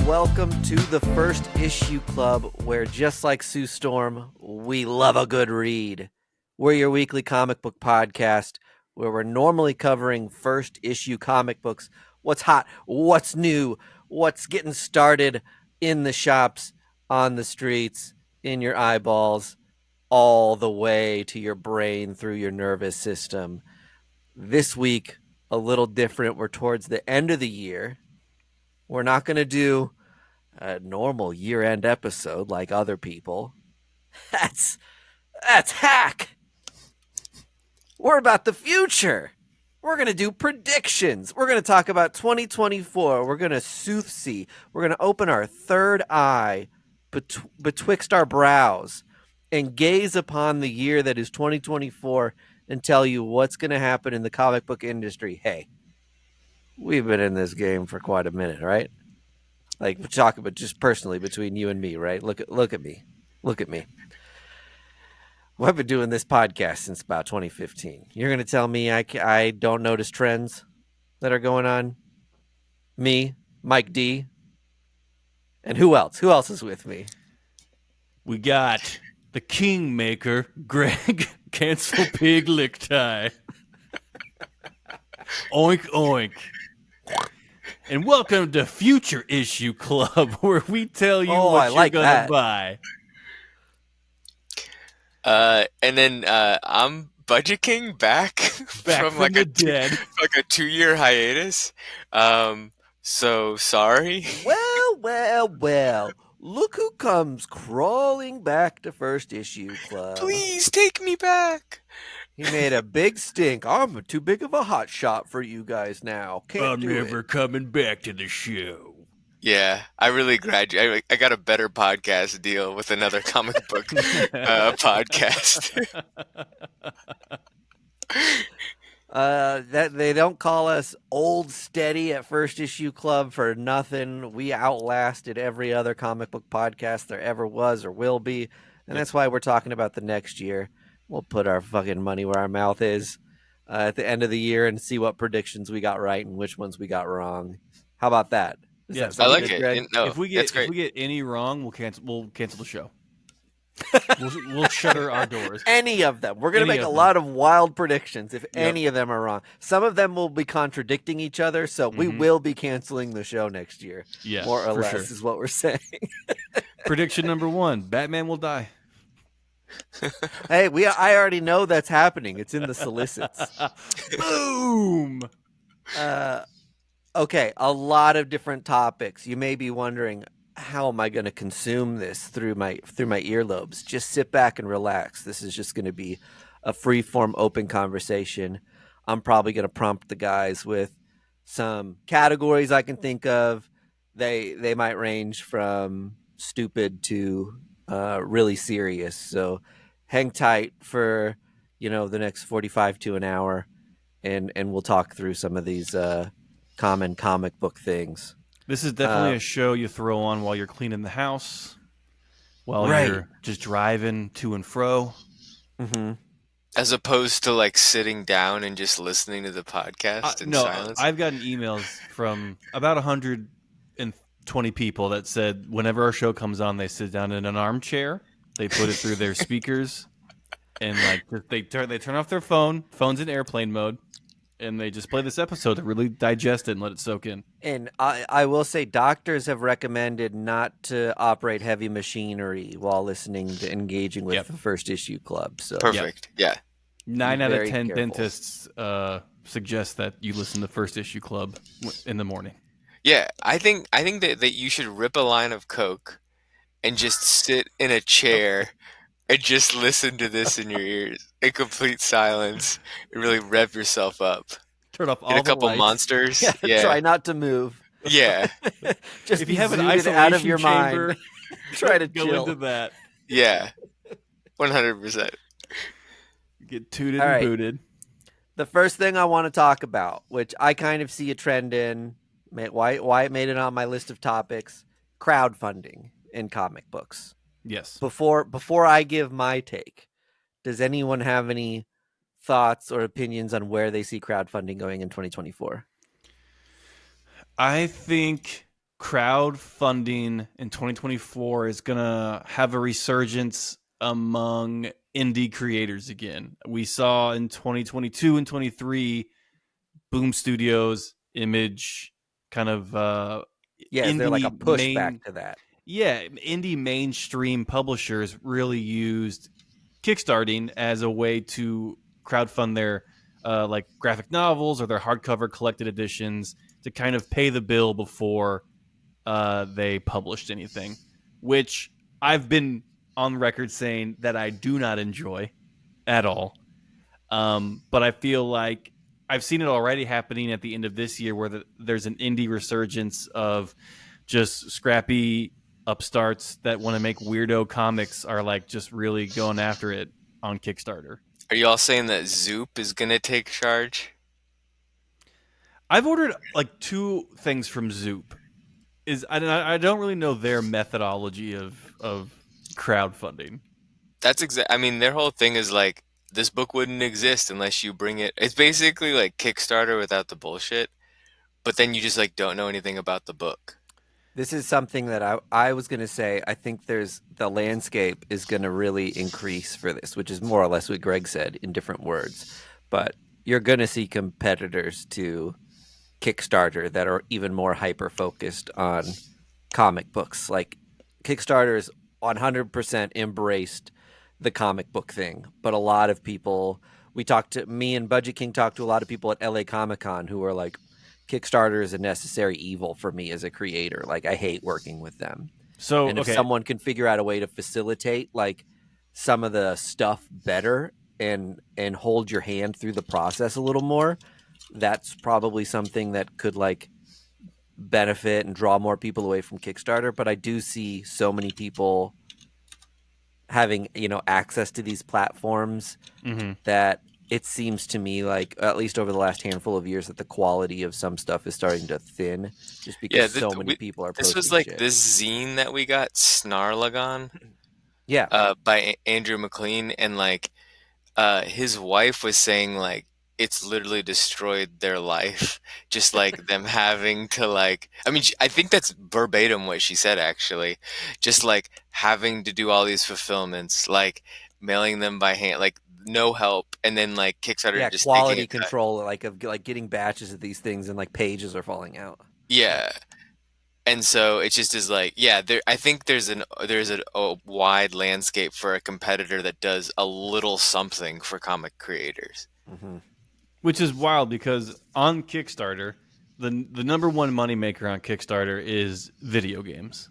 welcome to the First Issue Club, where just like Sue Storm, we love a good read. We're your weekly comic book podcast where we're normally covering first issue comic books. What's hot, what's new, what's getting started in the shops, on the streets, in your eyeballs, all the way to your brain through your nervous system. This week, a little different. We're towards the end of the year. We're not going to do a normal year-end episode like other people. That's hack. We're about the future. We're going to do predictions. We're going to talk about 2024. We're going to soothsay. We're going to open our third eye betwixt our brows and gaze upon the year that is 2024 and tell you what's going to happen in the comic book industry. Hey, we've been in this game for quite a minute, right? Like, we're talking about just personally between you and me, right? Look at me. Look at me. Well, I've been doing this podcast since about 2015. You're going to tell me I don't notice trends that are going on? Me, Mike D, and who else? Who else is with me? We got the Kingmaker, Greg Cancel Pig Lick Tie. Oink, oink. And welcome to Future Issue Club, where we tell you what you're going to buy. And then I'm Budget King back from like the dead. Like a 2-year hiatus. So sorry. Well. Look who comes crawling back to First Issue Club. Please take me back. He made a big stink. I'm too big of a hot shot for you guys now. I'm never coming back to the show. Yeah, I really graduated. I got a better podcast deal with another comic book podcast. That they don't call us old steady at First Issue Club for nothing. We outlasted every other comic book podcast there ever was or will be, and that's why we're talking about the next year. We'll put our fucking money where our mouth is at the end of the year and see what predictions we got right and which ones we got wrong. How about that? I like it. No, if we get any wrong, we'll cancel the show. we'll shutter our doors. Any of them. We're going to make a lot of wild predictions if any of them are wrong. Some of them will be contradicting each other, so we will be canceling the show next year. Yeah, more or less is what we're saying. Prediction number 1, Batman will die. Hey, I already know that's happening. It's in the solicits. Boom! Okay, a lot of different topics. You may be wondering, how am I going to consume this through my earlobes? Just sit back and relax. This is just going to be a free-form open conversation. I'm probably going to prompt the guys with some categories I can think of. They might range from stupid to really serious. So hang tight for the next 45 to an hour, and we'll talk through some of these common comic book things. This is definitely a show you throw on while you're cleaning the house, while you're just driving to and fro. Mm-hmm. As opposed to like sitting down and just listening to the podcast in silence. I've gotten emails from about 120 people that said whenever our show comes on, they sit down in an armchair, they put it through their speakers, and like they turn off their phone's in airplane mode, and they just play this episode to really digest it and let it soak in. And I will say doctors have recommended not to operate heavy machinery while listening to engaging with the First Issue Club. So perfect. Yeah. 9 out of 10 dentists suggest that you listen to First Issue Club in the morning. Yeah, I think that you should rip a line of Coke and just sit in a chair and just listen to this in your ears in complete silence and really rev yourself up. Turn off all Get a couple lights. Monsters. Yeah. Try not to move. Yeah. Just if you have an isolation out of your chamber, mind, try to go chill. into that. Yeah. 100%. Get tooted and booted. The first thing I want to talk about, which I kind of see a trend in, why it made it on my list of topics, crowdfunding in comic books. Yes. Before I give my take, does anyone have any thoughts or opinions on where they see crowdfunding going in 2024? I think crowdfunding in 2024 is going to have a resurgence among indie creators again. We saw in 2022 and 23 Boom Studios, Image, kind of Yeah, is there like a indie pushback to that? indie mainstream publishers really used kickstarting as a way to crowdfund their like graphic novels or their hardcover collected editions to kind of pay the bill before they published anything, which I've been on record saying that I do not enjoy at all. But I feel like I've seen it already happening at the end of this year where there's an indie resurgence of just scrappy upstarts that want to make weirdo comics are like just really going after it on Kickstarter. Are you all saying that Zoop is gonna take charge? I've ordered like 2 things from Zoop. I don't really know their methodology of crowdfunding. I mean, their whole thing is like this book wouldn't exist unless you bring it. It's basically like Kickstarter without the bullshit, but then you just like don't know anything about the book. This is something that I was going to say. I think the landscape is going to really increase for this, which is more or less what Greg said in different words. But you're going to see competitors to Kickstarter that are even more hyper focused on comic books. Like Kickstarter's 100% embraced the comic book thing, but a lot of people me and Budget King talked to a lot of people at LA Comic Con who are like, Kickstarter is a necessary evil for me as a creator. Like I hate working with them. So And if okay, someone can figure out a way to facilitate like some of the stuff better and hold your hand through the process a little more, that's probably something that could like benefit and draw more people away from Kickstarter. But I do see so many people having, access to these platforms that it seems to me like, at least over the last handful of years, that the quality of some stuff is starting to thin just because Yeah, so many people are this posting was like shit. this zine that we got, Snarlagon, Yeah. by Andrew McLean, and like his wife was saying like it's literally destroyed their life, just like them having to like. I mean, I think that's verbatim what she said actually, just like having to do all these fulfillments, like mailing them by hand, like no help, and then like Kickstarter Yeah, just taking a quality cut. control like of like getting batches of these things and like pages are falling out. Yeah. And so it just is like, yeah, I think there's a wide landscape for a competitor that does a little something for comic creators. Mm-hmm. which is wild because on Kickstarter, the number one moneymaker on Kickstarter is video games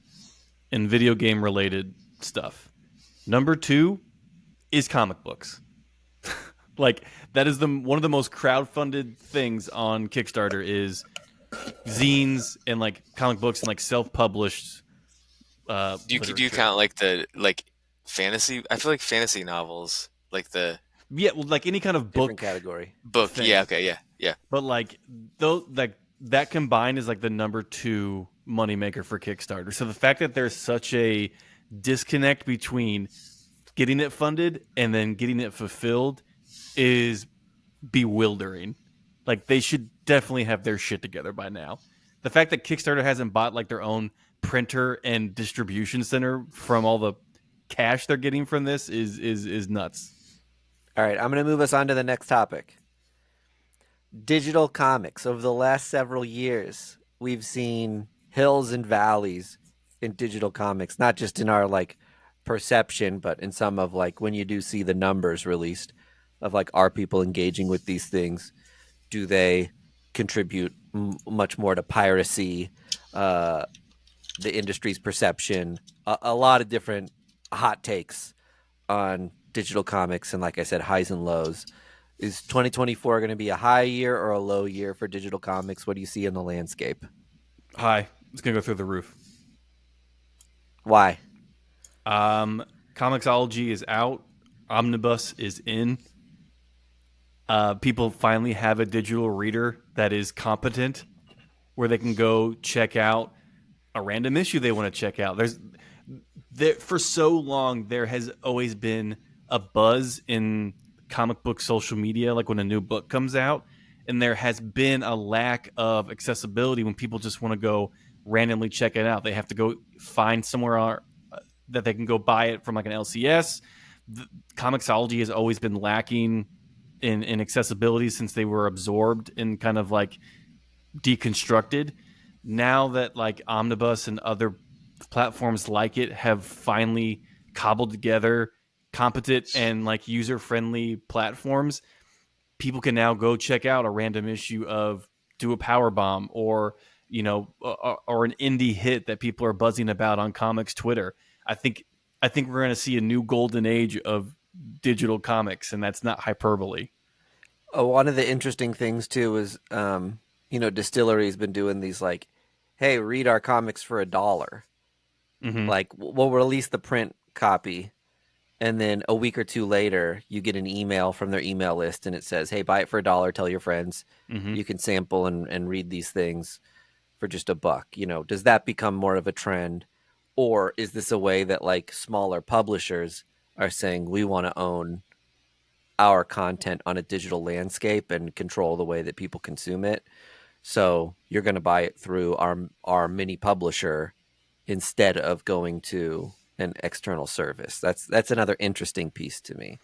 and video game related stuff. Number 2 is comic books. Like that is one of the most crowdfunded things on Kickstarter is zines and like comic books and like self-published Do you literature. count like the like fantasy? I feel like fantasy novels, like the Yeah, well, like any kind of Different book category. book. thing. Yeah, okay, yeah, yeah. But like though, like that combined is like the number 2 moneymaker for Kickstarter. So the fact that there's such a disconnect between getting it funded and then getting it fulfilled is bewildering. Like they should definitely have their shit together by now. The fact that Kickstarter hasn't bought like their own printer and distribution center from all the cash they're getting from this is nuts. All right, I'm going to move us on to the next topic. Digital comics. Over the last several years, we've seen hills and valleys in digital comics, not just in our like perception, but in some of like when you do see the numbers released of like are people engaging with these things? Do they contribute much more to piracy, the industry's perception? A lot of different hot takes on digital comics, and like I said, highs and lows. Is 2024 going to be a high year or a low year for digital comics? What do you see in the landscape? Hi, it's gonna go through the roof. Why? Comixology is out. Omnibus is in. People finally have a digital reader that is competent, where they can go check out a random issue they want to check out. For so long there has always been a buzz in comic book social media, like when a new book comes out, and there has been a lack of accessibility when people just want to go randomly check it out. They have to go find somewhere that they can go buy it from, like an LCS. Comixology has always been lacking in accessibility since they were absorbed and kind of like deconstructed. Now that like Omnibus and other platforms like it have finally cobbled together competent and like user-friendly platforms, people can now go check out a random issue of Do a Power Bomb, or or an indie hit that people are buzzing about on comics Twitter. I think we're going to see a new golden age of digital comics, and that's not hyperbole. One of the interesting things too is, Distillery's been doing these like, hey, read our comics for $1. Mm-hmm. Like, we'll release the print copy, and then a week or two later, you get an email from their email list, and it says, hey, buy it for $1. Tell your friends. Mm-hmm. You can sample and read these things for just $1. Does that become more of a trend, or is this a way that like smaller publishers are saying we want to own our content on a digital landscape and control the way that people consume it? So you're going to buy it through our mini publisher instead of going to an external service. That's another interesting piece to me.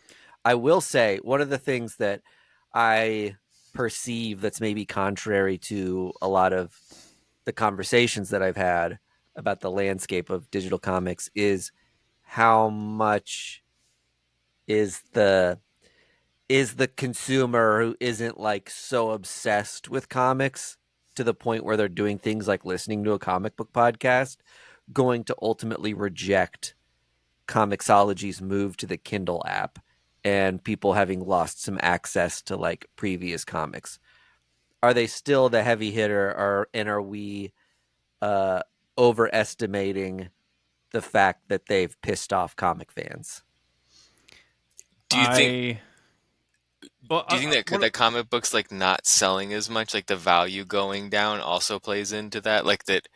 I will say one of the things that I perceive that's maybe contrary to a lot of the conversations that I've had about the landscape of digital comics is how much is the consumer who isn't like so obsessed with comics to the point where they're doing things like listening to a comic book podcast going to ultimately reject Comixology's move to the Kindle app and people having lost some access to like previous comics? Are they still the heavy hitter, and are we overestimating the fact that they've pissed off comic fans? Do you think Well, do you think that that comic books like not selling as much, like the value going down, also plays into that? Like that,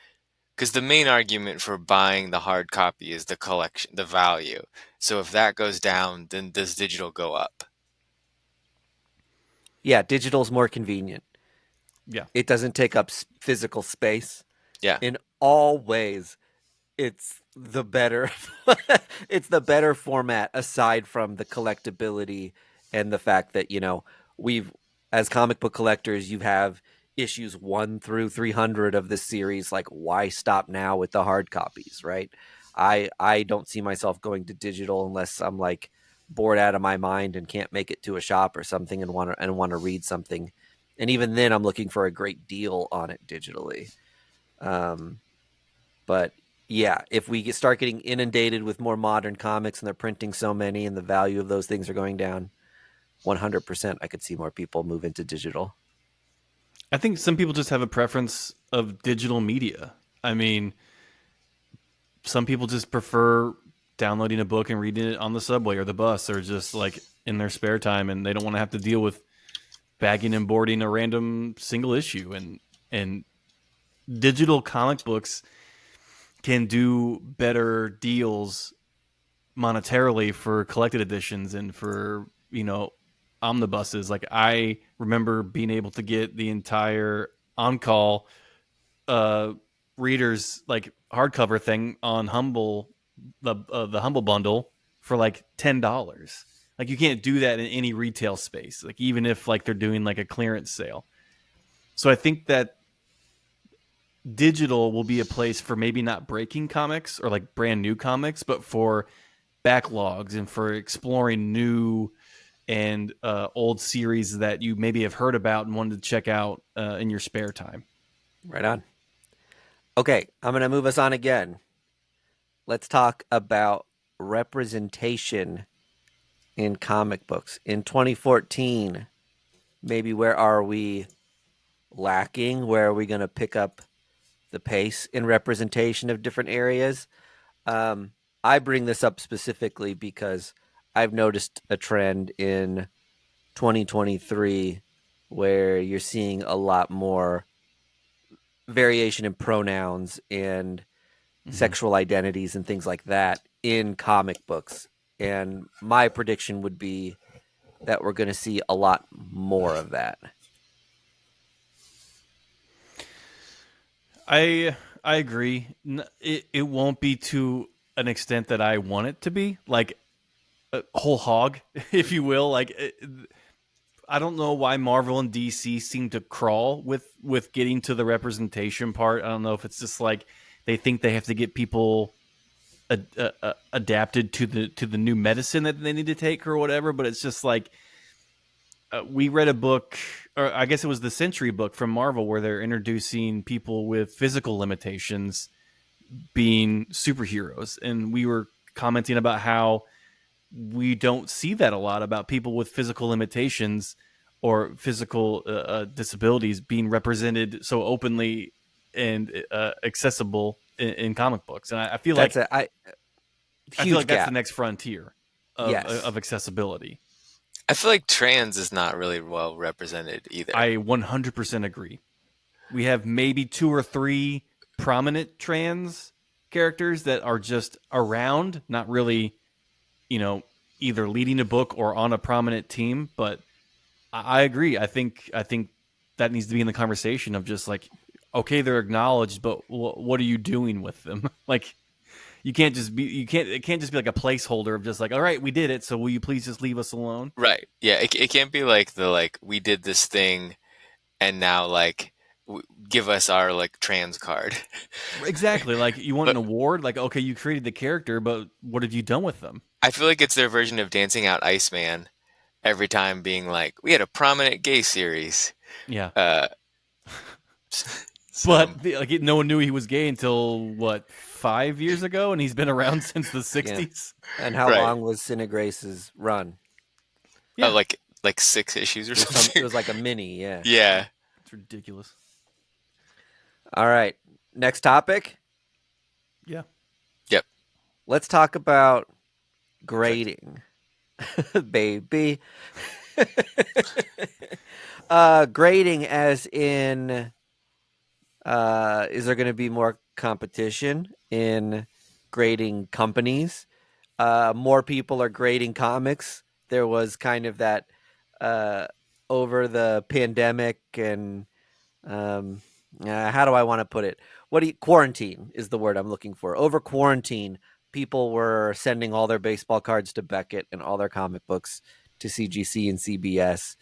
because the main argument for buying the hard copy is the collection, the value. So if that goes down, then does digital go up? Yeah, digital's more convenient. yeah. It doesn't take up physical space. Yeah. In all ways, it's the better it's the better format, aside from the collectability and the fact that we've, as comic book collectors, you have issues 1 through 300 of this series. Like, why stop now with the hard copies, right? I don't see myself going to digital unless I'm like bored out of my mind and can't make it to a shop or something and want to read something, and even then I'm looking for a great deal on it digitally. But yeah, if we start getting inundated with more modern comics and they're printing so many and the value of those things are going down, 100% I could see more people move into digital. I think some people just have a preference of digital media. I mean, some people just prefer downloading a book and reading it on the subway or the bus, or just like in their spare time, and they don't want to have to deal with bagging and boarding a random single issue. And digital comic books can do better deals monetarily for collected editions and for omnibuses. Like, I remember being able to get the entire On Call readers like hardcover thing on Humble, the Humble bundle, for like $10. Like, you can't do that in any retail space, like even if like they're doing like a clearance sale. So I think that digital will be a place for maybe not breaking comics or like brand new comics, but for backlogs and for exploring new and old series that you maybe have heard about and wanted to check out in your spare time. Right on. Okay, I'm going to move us on again. Let's talk about representation in comic books. In 2014, maybe where are we lacking? Where are we going to pick up the pace in representation of different areas? I bring this up specifically because I've noticed a trend in 2023 where you're seeing a lot more variation in pronouns and sexual identities and things like that in comic books. And my prediction would be that we're going to see a lot more of that. I I agree. It won't be to an extent that I want it to be, like a whole hog, if you will. I don't know why Marvel and DC seem to crawl with getting to the representation part. I don't know if it's just like they think they have to get people adapted to the new medicine that they need to take or whatever. But it's just like we read a book, or I guess it was the Century book from Marvel, where they're introducing people with physical limitations being superheroes, and we were commenting about how we don't see that a lot about people with physical limitations or physical disabilities being represented so openly and accessible in comic books. And I feel That's like a I feel huge like that's gap. the next frontier Yes. of accessibility. I feel like trans is not really well represented either. I 100% agree. We have maybe 2 or 3 prominent trans characters that are just around, not really, either leading a book or on a prominent team. But I agree. I think that needs to be in the conversation of just like, okay, they're acknowledged, but what are you doing with them? Like, it can't just be like a placeholder of just like, all right, we did it, so will you please just leave us alone? Right. Yeah, it can't be like we did this thing and now give us our trans card. Exactly. Like, you want an But award? Like, okay, you created the character, but what have you done with them? I feel like it's their version of dancing out Iceman every time being like, we had a prominent gay series. Yeah. Uh, so But no one knew he was gay until what, 5 years ago, and he's been around since the Yeah. '60s. And how Right. long was Cine Grace's run? Yeah. like 6 issues or It something. was like a mini, yeah. Yeah. It's ridiculous. All right. Next topic. Yeah. Yep. Let's talk about grading. Baby. Grading as in is there going to be more competition in grading companies? More people are grading comics. There was kind of that over the pandemic and how do I want to put it? Quarantine is the word I'm looking for. Over quarantine, people were sending all their baseball cards to Beckett and all their comic books to CGC and CBS.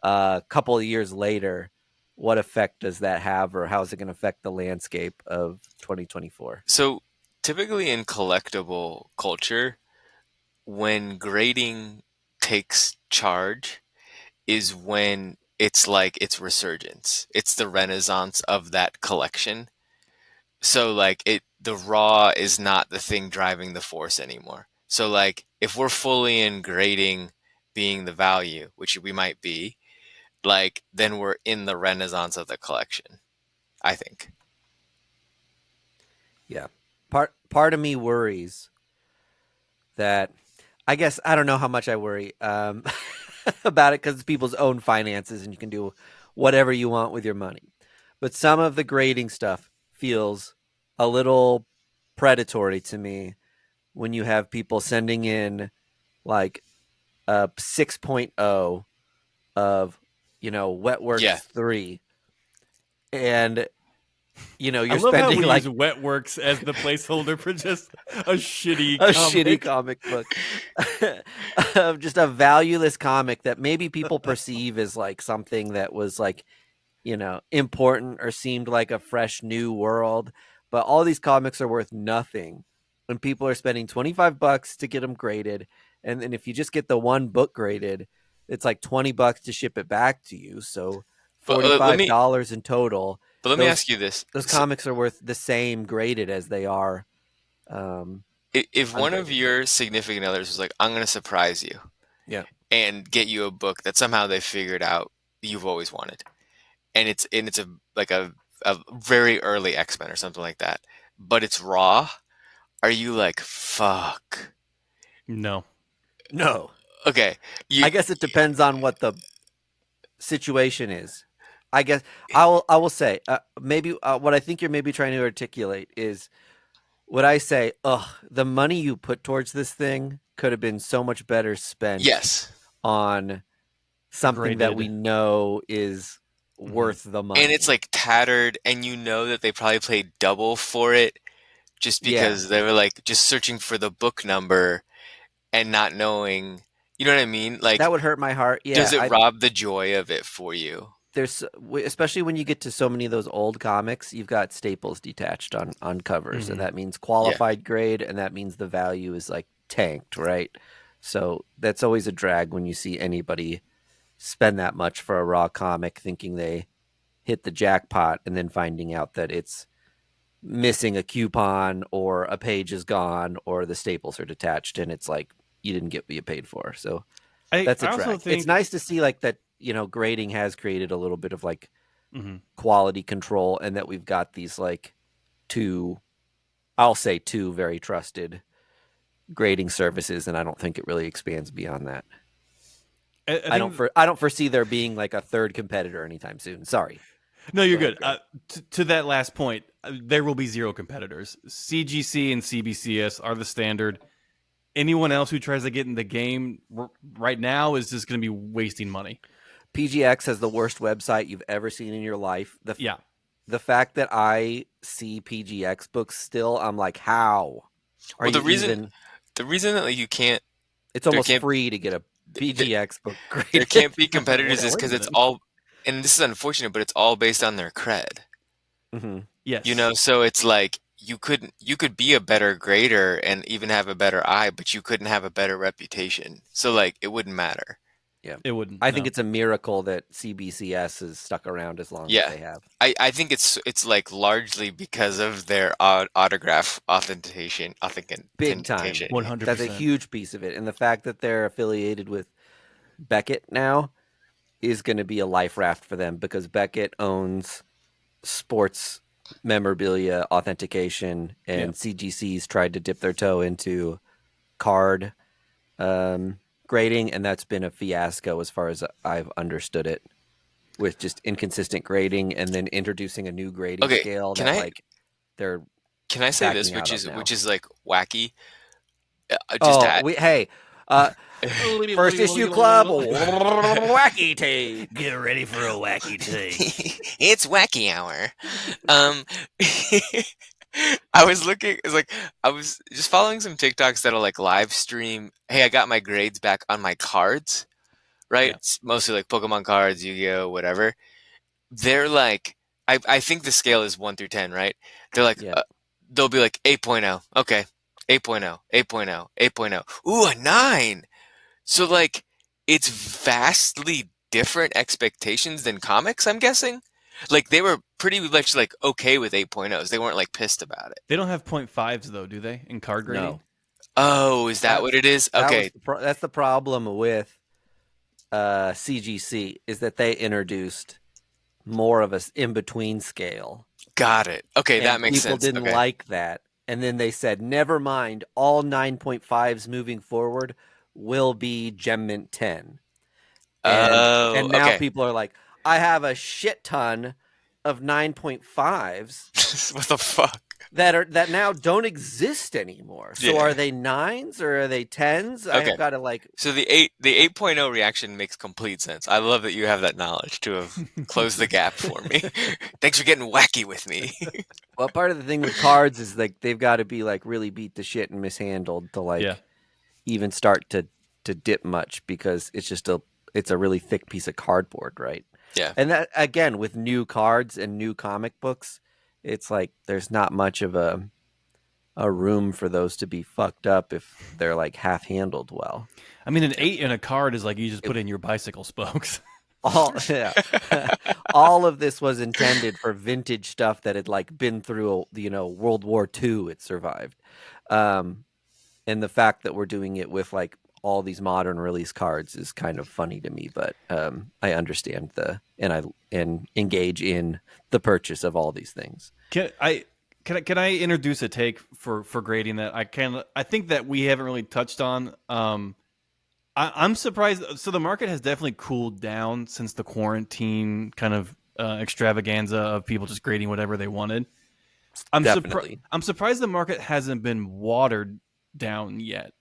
A couple of years later, what effect does that have, or how is it going to affect the landscape of 2024? So typically in collectible culture, when grading takes charge is when it's like its resurgence. It's the renaissance of that collection. So the raw is not the thing driving the force anymore. So if we're fully in grading being the value, which we might be, then we're in the renaissance of the collection, I think. Yeah. Part of me worries that, I guess I don't know how much I worry about it because it's people's own finances and you can do whatever you want with your money. But some of the grading stuff feels a little predatory to me when you have people sending in like a 6.0 of, Wetworks Yeah. 3. And, you're I love how spending we like use Wetworks as the placeholder for just a shitty a comic. shitty comic book of just a valueless comic that maybe people perceive as like something that was like, important or seemed like a fresh new world. But all these comics are worth nothing. And people are spending $25 to get them graded. And then if you just get the one book graded, it's like $20 to ship it back to you. So But $45 in total. let me ask you this. Those comics are worth the same graded as they are. If one of ungraded. your significant others was like, I'm going to surprise you Yeah. and get you a book that somehow they figured out you've always wanted, and it's a very early X-Men or something like that, but it's raw, are you like, fuck? No. No. Okay. I guess it depends on what the situation is. I guess I will say maybe what I think you're maybe trying to articulate is what I say. The money you put towards this thing could have been so much better spent Yes. on something that Graded. we know is worth the money. And it's like tattered, and you know that they probably paid double for it just because they were like just searching for the book number and not knowing, you know what I mean? Like, that would hurt my heart. does Yeah, it rob the joy of it for you? there's especially when you get to so many of those old comics, you've got staples detached on covers, and that means qualified grade, and that means the value is like tanked, right? So that's always a drag when you see anybody spend that much for a raw comic thinking they hit the jackpot and then finding out that it's missing a coupon or a page is gone or the staples are detached, and it's like you didn't get what you paid for. So that's a drag. Also think it's nice to see like that, grading has created a little bit of like quality control, and that we've got these like two very trusted grading services, and I don't think it really expands beyond that. I don't foresee there being like a third competitor anytime soon. Sorry. No, you're good. To that last point, there will be zero competitors. CGC and CBCS are the standard. Anyone else who tries to get in the game right now is just going to be wasting money. PGX has the worst website you've ever seen in your life. The fact that I see PGX books still, I'm like, how? The reason that like, you can't, it's almost free to get a PGX book graded. There can't be competitors is because it's all, and this is unfortunate, but it's all based on their cred. Yes. So it's like you could be a better grader and even have a better eye, but you couldn't have a better reputation. So like it wouldn't matter. Yeah, it wouldn't. I think it's a miracle that CBCS has stuck around as long as they have. I think it's like largely because of their autograph authentication. Big time. 100%. That's a huge piece of it. And the fact that they're affiliated with Beckett now is going to be a life raft for them, because Beckett owns sports memorabilia authentication, and CGC's tried to dip their toe into card grading, and that's been a fiasco as far as I've understood it, with just inconsistent grading and then introducing a new grading scale Can I say this, which is like wacky? First issue club, wacky take. Get ready for a wacky take. It's wacky hour. I was just following some TikToks that'll like live stream. Hey, I got my grades back on my cards, right? Yeah. It's mostly like Pokemon cards, Yu-Gi-Oh, whatever. They're like, I think the scale is 1 through 10, right? They're like, they'll be like 8.0, okay, 8.0, 8.0, 8.0. Ooh, a 9. So like, it's vastly different expectations than comics, I'm guessing. Like they were pretty much like okay with 8.0s. They weren't like pissed about it. They don't have 0.5s though, do they? In card grading? No. Oh, is that what it is? Okay. That's the problem with CGC, is that they introduced more of a in-between scale. Got it. Okay, that makes sense. People didn't like that. And then they said, never mind, all 9.5s moving forward will be Gem Mint 10. And now people are like, I have a shit ton of 9.5s. What the fuck? That now don't exist anymore. So are they 9s or are they 10s? Okay. I've got to like. So the 8.0 reaction makes complete sense. I love that you have that knowledge to have closed the gap for me. Thanks for getting wacky with me. Well, part of the thing with cards is like they've got to be like really beat the shit and mishandled to like even start to dip much, because it's a really thick piece of cardboard, right? Yeah. And that, again, with new cards and new comic books, it's like there's not much of a room for those to be fucked up if they're like half handled well. I mean, an 8 in a card is like you just put in your bicycle spokes. All of this was intended for vintage stuff that had like been through World War II. It survived, and the fact that we're doing it with like all these modern release cards is kind of funny to me, but I understand and engage in the purchase of all these things. Can I introduce a take for grading that I think that we haven't really touched on? I'm surprised. So the market has definitely cooled down since the quarantine kind of extravaganza of people just grading whatever they wanted. I'm surprised the market hasn't been watered down yet.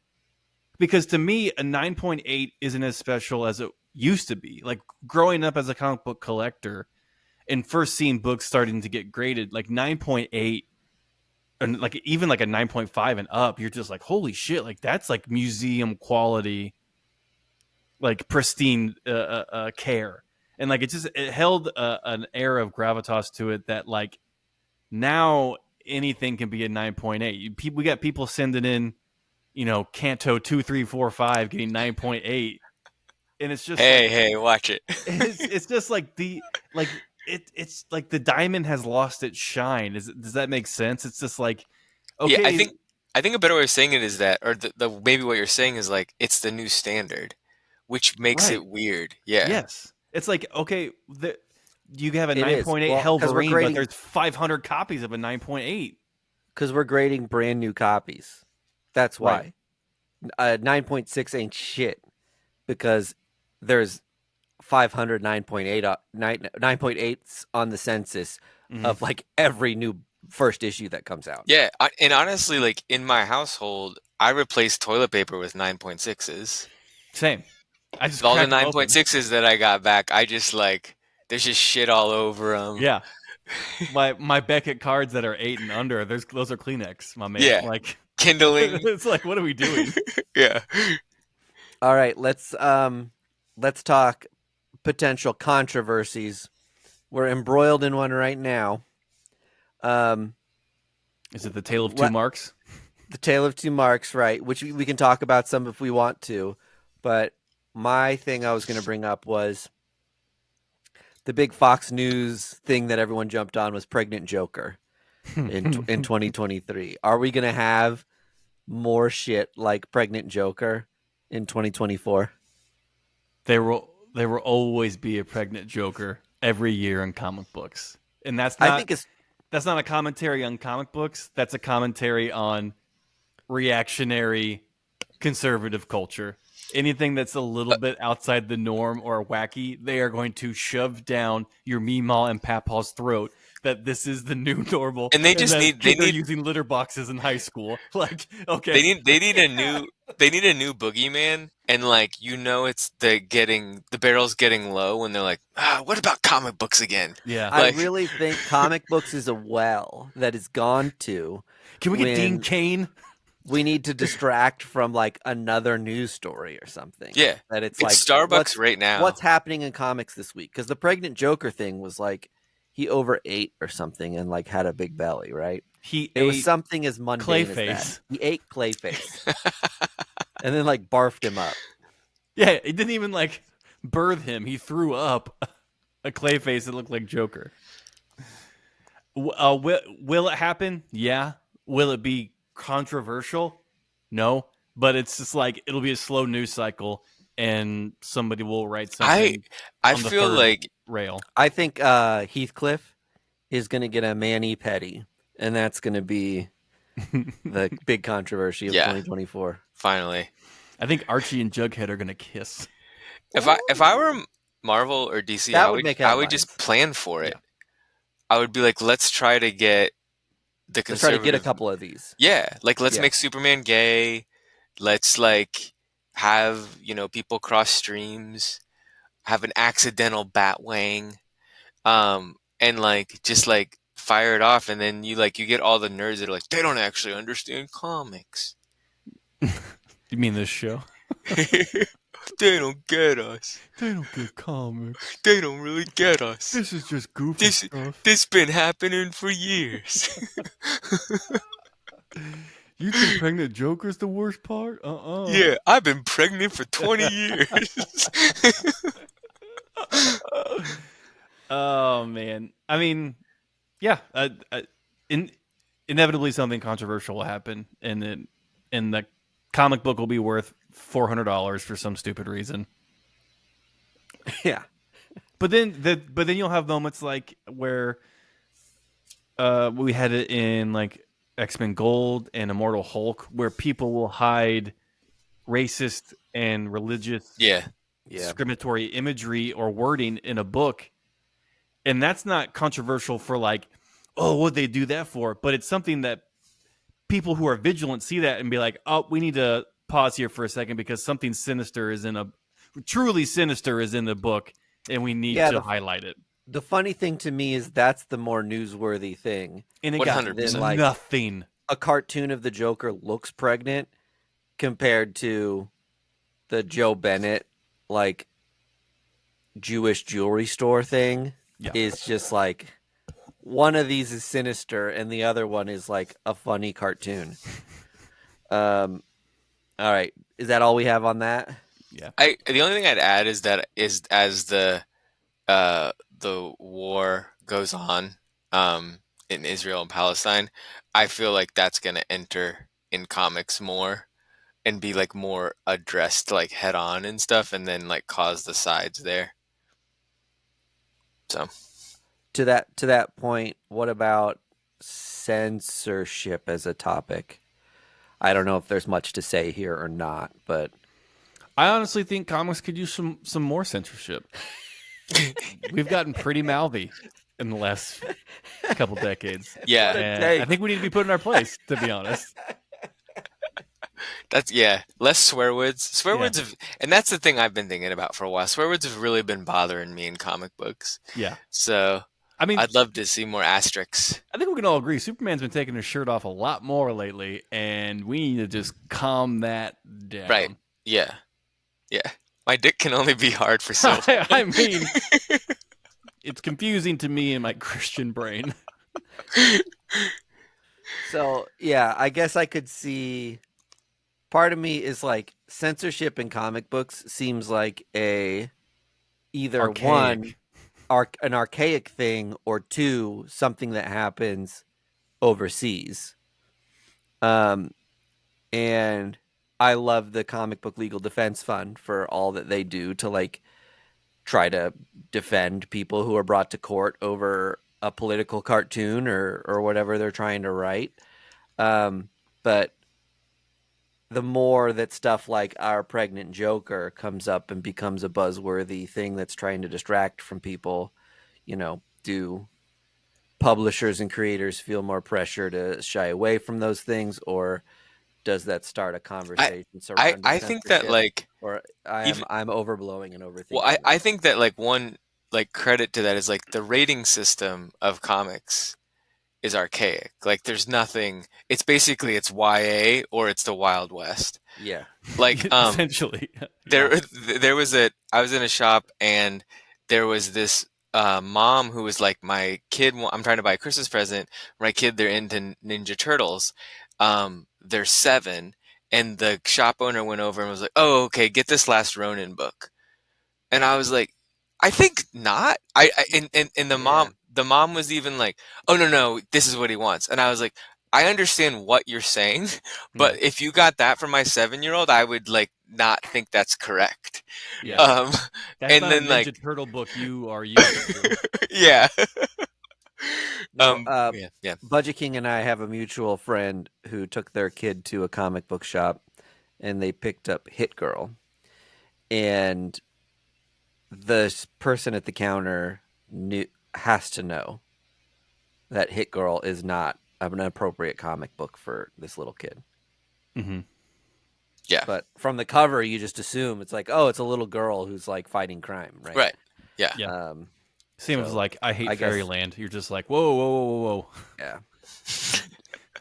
Because to me, a 9.8 isn't as special as it used to be. Like growing up as a comic book collector, and first seeing books starting to get graded like 9.8 and like even like a 9.5 and up, you're just like, holy shit, like that's like museum quality, like pristine care. And like it held an air of gravitas to it that like now anything can be a 9.8. We got people sending in, Canto 2, 3, 4, 5 getting 9.8. And it's just hey, watch it. it's just like it's like the diamond has lost its shine. Does that make sense? It's just like, Yeah, okay, I think a better way of saying it is that, or the maybe what you're saying is like it's the new standard, which makes right. it weird. Yeah. Yes. It's like, okay, you have a It is. 9.8 Well, 'cause we're Helverine, but grading- there's 500 copies of a 9.8. Because we're grading brand new copies. That's why. Right. 9.6 ain't shit because there's 500 9.8s on the census of like every new first issue that comes out. Yeah, and honestly, like in my household, I replaced toilet paper with 9.6s. Same. I just All the cracked them open. 9.6s that I got back, I just like there's just shit all over them. Yeah. My Beckett cards that are 8 and under, those are Kleenex, my man. Yeah. Like Kindling. it's like, what are we doing? Yeah. All right, let's talk potential controversies. We're embroiled in one right now. Is it the Tale of Two Marks? The Tale of Two Marks, right? Which we can talk about some if we want to, but my thing I was going to bring up was the big Fox News thing that everyone jumped on was Pregnant Joker in 2023. Are we going to have more shit like Pregnant Joker in 2024? There will always be a Pregnant Joker every year in comic books, and that's not a commentary on comic books. That's a commentary on reactionary conservative culture. Anything that's a little bit outside the norm or wacky, they are going to shove down your Meemaw and Papaw's throat that this is the new normal. And they just they're using litter boxes in high school. Like, okay, they need a new boogeyman, and like it's the barrel's getting low when they're like, what about comic books again? Yeah, I really think comic books is a well that is gone to. Can we get Dean Cain? We need to distract from like another news story or something. Yeah, that it's like Starbucks right now. What's happening in comics this week? Because the Pregnant Joker thing was like he overate or something and like had a big belly, right? It was something as mundane as that. He ate Clayface, and then like barfed him up. Yeah, it didn't even like birth him. He threw up a Clayface that looked like Joker. Will it happen? Yeah. Will it be controversial? No, but it's just like it'll be a slow news cycle and somebody will write something. I feel like rail. I think Heathcliff is going to get a mani-pedi, and that's going to be the big controversy of 2024. Finally, I think Archie and Jughead are going to kiss. If I were Marvel or DC, I would just plan for it. I would be like, let's try to get the conservative. Let's try to get a couple of these. Yeah, like let's make Superman gay. Let's like have people cross streams, have an accidental Batwang, and like just like fire it off, and then you get all the nerds that are like they don't actually understand comics. You mean this show? They don't get us. They don't get comics. They don't really get us. This is just goofy stuff. This been happening for years. You think Pregnant Joker's the worst part? Yeah, I've been pregnant for 20 years. Oh, man. I mean, yeah. Inevitably something controversial will happen, and the comic book will be worth $400 for some stupid reason. Yeah. But then you'll have moments like where we had it in like X-Men Gold and Immortal Hulk, where people will hide racist and religious discriminatory imagery or wording in a book. And that's not controversial for like, oh, what'd they do that for? But it's something that people who are vigilant see that and be like, oh, we need to pause here for a second because something truly sinister is in the book, and we need to highlight it. The funny thing to me is that's the more newsworthy thing. And it got 100%. Then, like, nothing. a cartoon of the Joker looks pregnant compared to the Joe Bennett, like, Jewish jewelry store thing Yeah. is just like one of these is sinister and the other one is like a funny cartoon. All right. Is that all we have on that? Yeah. The only thing I'd add is that is as the war goes on in Israel and Palestine, I feel like that's gonna enter in comics more and be like more addressed like head on and stuff, and then like cause the sides there. So To that point, what about censorship as a topic? I don't know if there's much to say here or not, but I honestly think comics could use some more censorship. We've gotten pretty mouthy in the last couple decades. yeah, And take. I think we need to be put in our place, to be honest. that's less swear words. Swear words have, and that's the thing I've been thinking about for a while. Swear words have really been bothering me in comic books. Yeah. So I mean, I'd love to see more asterisks. I think we can all agree Superman's been taking his shirt off a lot more lately, and we need to just calm that down. Right. Yeah. Yeah. My dick can only be hard for so long. I mean, it's confusing to me in my Christian brain. so yeah, I guess I could see part of me is like censorship in comic books seems like a either Archaic. an archaic thing or two something that happens overseas. And I love the Comic Book Legal Defense Fund for all that they do to like try to defend people who are brought to court over a political cartoon or whatever they're trying to write. But the more that stuff like Our Pregnant Joker comes up and becomes a buzzworthy thing that's trying to distract from people, do publishers and creators feel more pressure to shy away from those things, or does that start a conversation surrounding I think that censorship? like Or even I'm overblowing and overthinking. well, I think that like one like credit to that is like the rating system of comics is archaic. Like there's nothing. It's basically it's YA or it's the Wild West. Yeah. Like Essentially. there was I was in a shop and there was this mom who was like, my kid I'm trying to buy a Christmas present for my kid, they're into Ninja Turtles, they're 7, and the shop owner went over and was like, oh okay, get this Last Ronin book, and I was like, I think not. And the mom was even like, oh no, this is what he wants, and I was like, I understand what you're saying, but if you got that from my 7-year-old, I would like not think that's correct. Yeah. That's and not then a Ninja like Turtle book you are used to. yeah. No, Yeah. Budget King and I have a mutual friend who took their kid to a comic book shop and they picked up Hit Girl. And the person at the counter has to know that Hit Girl is not an appropriate comic book for this little kid. Mm-hmm. Yeah. But from the cover, you just assume it's like, oh, it's a little girl who's like fighting crime, right? Right. Yeah. Yeah. Same as so like I Hate I guess- Fairyland. You're just like, whoa. Yeah.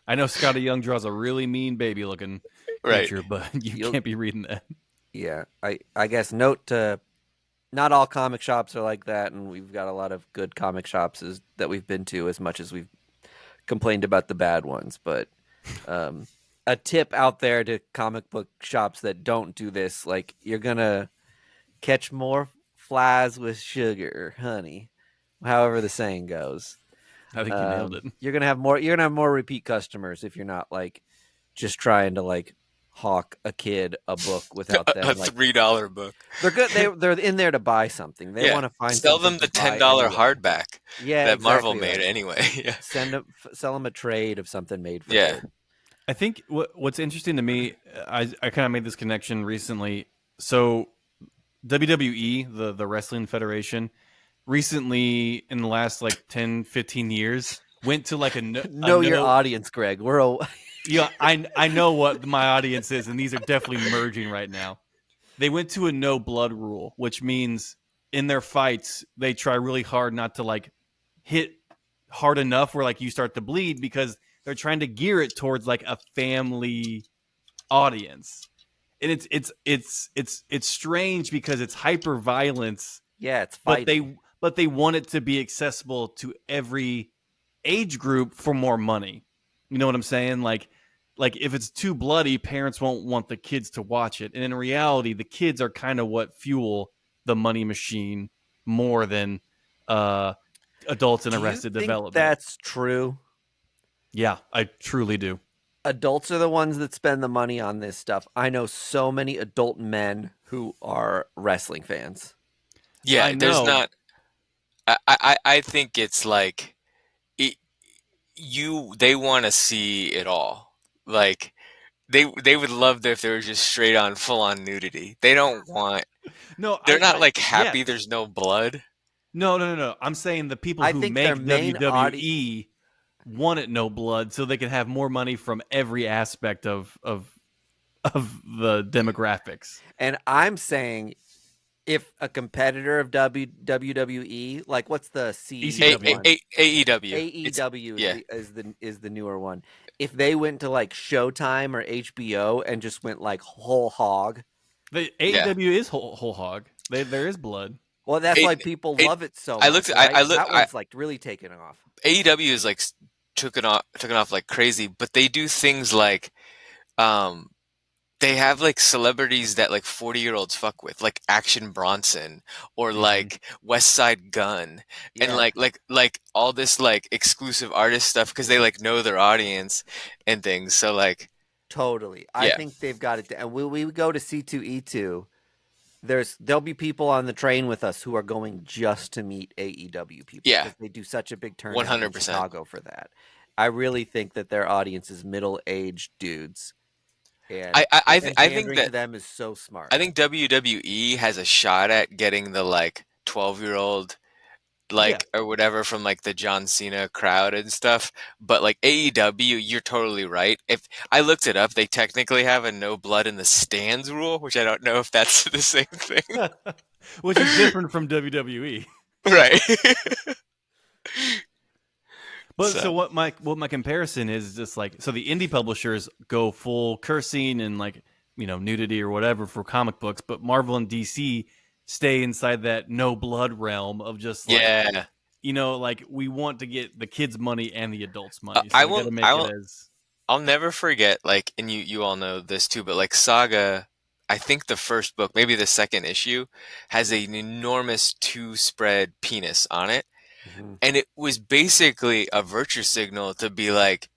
I know Scotty Young draws a really mean baby looking Right. creature, but you You'll- can't be reading that. Yeah. I guess note to not all comic shops are like that, and we've got a lot of good comic shops that we've been to as much as we've complained about the bad ones. But a tip out there to comic book shops that don't do this, like you're going to catch more flies with sugar, honey, however the saying goes. I think you nailed it. You're gonna have more repeat customers if you're not like just trying to like hawk a kid a book without them. A like, $3 book. they're good. They're in there to buy something. They want to find sell them something the to buy $10 anyway. hardback Yeah, that Marvel exactly made right. anyway. Yeah. Sell them a trade of something made for Yeah. them. I think what's interesting to me, I kind of made this connection recently. So WWE, the Wrestling Federation, recently in the last like 10, 15 years went to like Know your audience, Greg. Yeah, I know what my audience is, and these are definitely merging right now. They went to a no blood rule, which means in their fights, they try really hard not to like hit hard enough where like you start to bleed because they're trying to gear it towards like a family audience. And it's strange because it's hyper violence, Yeah, it's but fighting. they want it to be accessible to every age group for more money. You know what I'm saying? Like if it's too bloody, parents won't want the kids to watch it. And in reality, the kids are kind of what fuel the money machine more than uh, adults in Do you Arrested think Development. that's true? Yeah, I truly do. Adults are the ones that spend the money on this stuff. I know so many adult men who are wrestling fans. Yeah, I there's know. not. I think it's like it, they want to see it all. Like they would love if there was just straight on full on nudity. They don't want. No, They're not like yes. happy there's no blood. No. I'm saying the people I who think their make main WWE wanted no blood so they could have more money from every aspect of the demographics. and I'm saying if a competitor of WWE, like what's the C ECW. one? AEW. It's AEW yeah. is the newer one. If they went to like Showtime or HBO and just went like whole hog, The Yeah. AEW is whole hog. There is blood. well, that's It, why people it love it so I looked much, at right? I look That one's like really taken off. AEW is like taken off like crazy, but they do things like um they have like celebrities that like 40-year-olds fuck with, like Action Bronson or like West Side Gun and Yeah, like all this like exclusive artist stuff because they like know their audience and things. So like totally. I yeah, think they've got it. And when we go to C2E2, there'll be people on the train with us who are going just to meet AEW people yeah, because they do such a big turnout in 100%. Chicago for that. I really think that their audience is middle-aged dudes, and them I think pandering to that them is so smart. I think WWE has a shot at getting the like 12-year-old Yeah. like or whatever from like the John Cena crowd and stuff. But like AEW, you're totally right. If I looked it up, they technically have a no blood in the stands rule, which I don't know if that's the same thing. Which is different from WWE. Right. But so So what my comparison is just like so the indie publishers go full cursing and like nudity or whatever for comic books, but Marvel and DC stay inside that no blood realm of just like yeah, like we want to get the kids money and the adults money, so we got to make I it will as I'll never forget like and you all know this too, but like Saga, I think the first book, maybe the second issue, has an enormous two spread penis on it. Mhm. And it was basically a virtue signal to be like,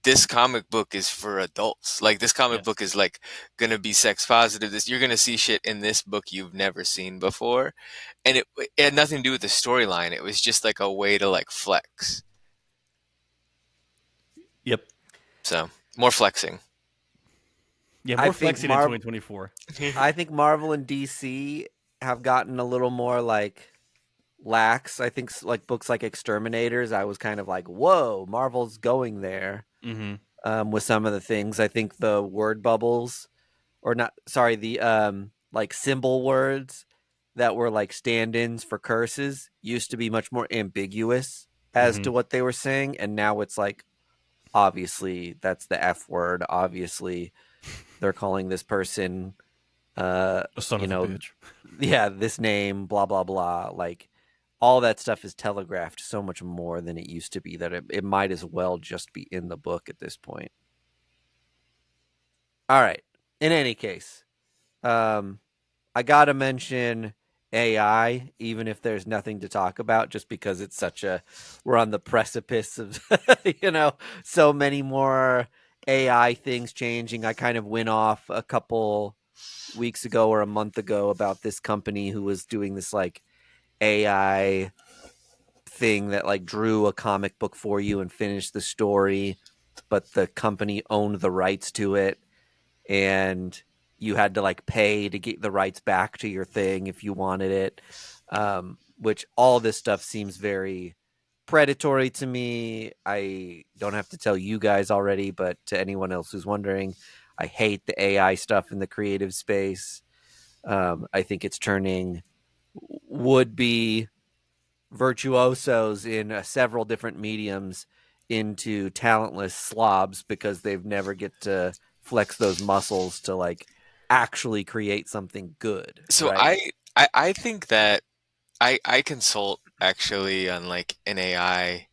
this comic book is for adults. Like this comic yes. book is like gonna be sex positive. This you're gonna see shit in this book you've never seen before. And it had nothing to do with the storyline. It was just like a way to like flex. Yep. So more flexing. Yeah, I more think flexing in 2024. I think Marvel and DC have gotten a little more like lax. I think like books like Exterminators, I was kind of like, whoa, Marvel's going there Mm-hmm. with some of the things. I think the word bubbles, or not, sorry, the like symbol words that were like stand-ins for curses used to be much more ambiguous as Mm-hmm. to what they were saying, and now it's like obviously that's the F word. Obviously, they're calling this person A son you of a know, bitch. yeah, this name, blah blah blah. Like all that stuff is telegraphed so much more than it used to be that it might as well just be in the book at this point. All right. In any case, um, I gotta mention AI, even if there's nothing to talk about, just because it's such a we're on the precipice of so many more AI things changing. I kind of went off a couple weeks ago or a month ago about this company who was doing this like AI thing that like drew a comic book for you and finished the story, but the company owned the rights to it, and you had to like pay to get the rights back to your thing if you wanted it. Which all this stuff seems very predatory to me. I don't have to tell you guys already, but to anyone else who's wondering, I hate the AI stuff in the creative space. I think it's turning would be virtuosos in several different mediums into talentless slobs because they've never get to flex those muscles to like actually create something good, So right? I think that I consult actually on like an AI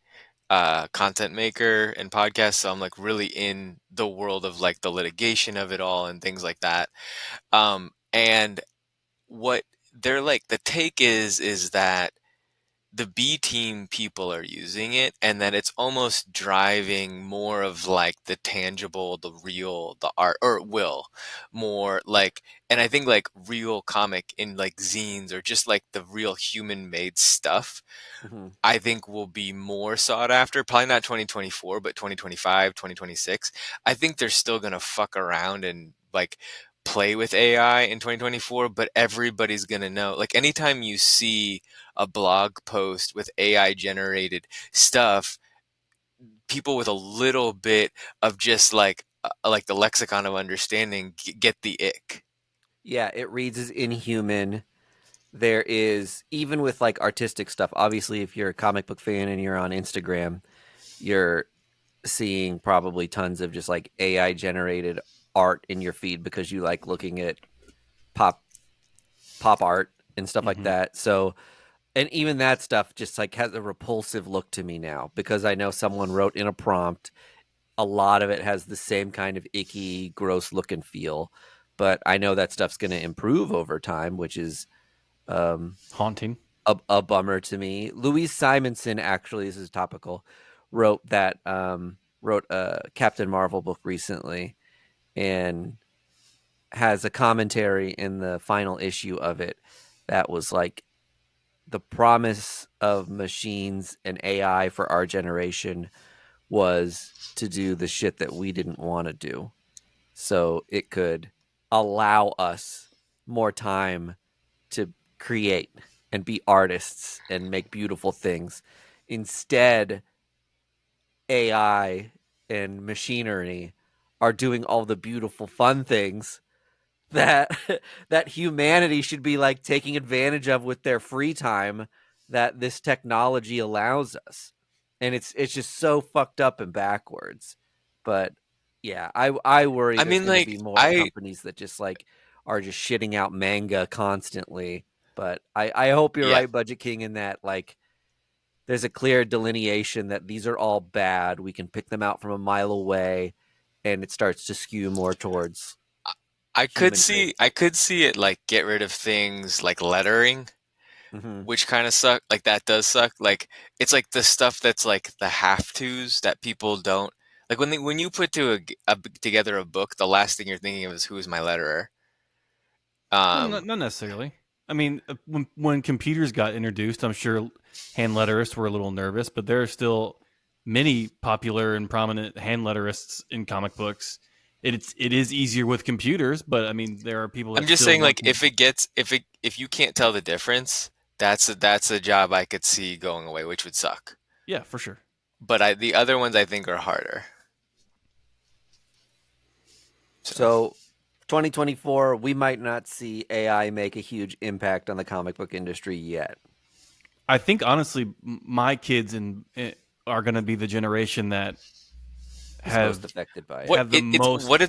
content maker and podcast, so I'm like really in the world of like the litigation of it all and things like that. And what they're like, the take is that the B team people are using it, and that it's almost driving more of like the tangible, the real, the art, or it will more like, and I think like real comic in like zines or just like the real human made stuff, Mm-hmm. I think will be more sought after. Probably not 2024, but 2025, 2026. I think they're still going to fuck around and like play with AI in 2024, but everybody's going to know. Like anytime you see a blog post with AI generated stuff, people with a little bit of just like the lexicon of understanding get the ick. Yeah, it reads as inhuman. There is, even with like artistic stuff, obviously if you're a comic book fan and you're on Instagram, you're seeing probably tons of just like AI generated art in your feed because you like looking at pop art and stuff like Mm-hmm. that. So, and even that stuff just like has a repulsive look to me now because I know someone wrote in a prompt. A lot of it has the same kind of icky, gross look and feel, but I know that stuff's going to improve over time, which is um, Haunting. a bummer to me. Louise Simonson, actually, this is topical, wrote a Captain Marvel book recently and has a commentary in the final issue of it that was like the promise of machines and AI for our generation was to do the shit that we didn't want to do. So it could allow us more time to create and be artists and make beautiful things. Instead, AI and machinery are doing all the beautiful fun things that that humanity should be like taking advantage of with their free time that this technology allows us. And it's just so fucked up and backwards. But yeah, I worry I there's mean, going to like be more I companies that just like are just shitting out manga constantly. But I hope you're yeah. right, Budget King, in that like there's a clear delineation that these are all bad. We can pick them out from a mile away, and it starts to skew more towards human I creativity. could see it like get rid of things like lettering, Mm-hmm. which kind of suck. Like that does suck. Like it's like the stuff that's like the have tos that people don't like when you put together a book, the last thing you're thinking of is who is my letterer. Well, Um, not necessarily. I mean, when computers got introduced, I'm sure hand letterists were a little nervous, but there are still many popular and prominent hand letterists in comic books. It is easier with computers, but I mean, there are people I'm that just still saying want like to. if you can't tell the difference, that's a job I could see going away, which would suck. Yeah, for sure. But the other ones I think are harder. So So 2024, we might not see AI make a huge impact on the comic book industry yet. I think honestly, my kids are going to be the generation that Is most have affected by it. what have the it's most. what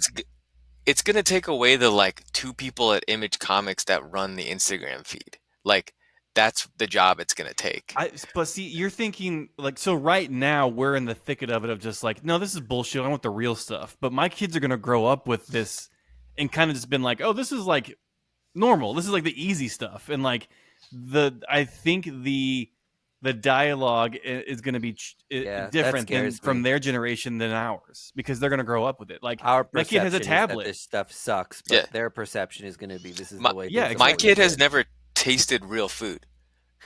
it's gonna take away the like two people at Image Comics that run the Instagram feed. Like that's the job it's gonna take. But see, you're thinking like so. Right now, we're in the thicket of it of just like, no, this is bullshit. I want the real stuff. But my kids are gonna grow up with this and kind of just been like, oh, this is like normal. This is like the easy stuff. And like I think the dialogue is going to be Yeah, that different than scares from me. their generation than ours because they're going to grow up with it. Like Our my kid has a perception is that tablet. this stuff sucks, Yeah. but their perception is going to be this is My the way Yeah, things have my always kid exactly. has been. never tasted real food.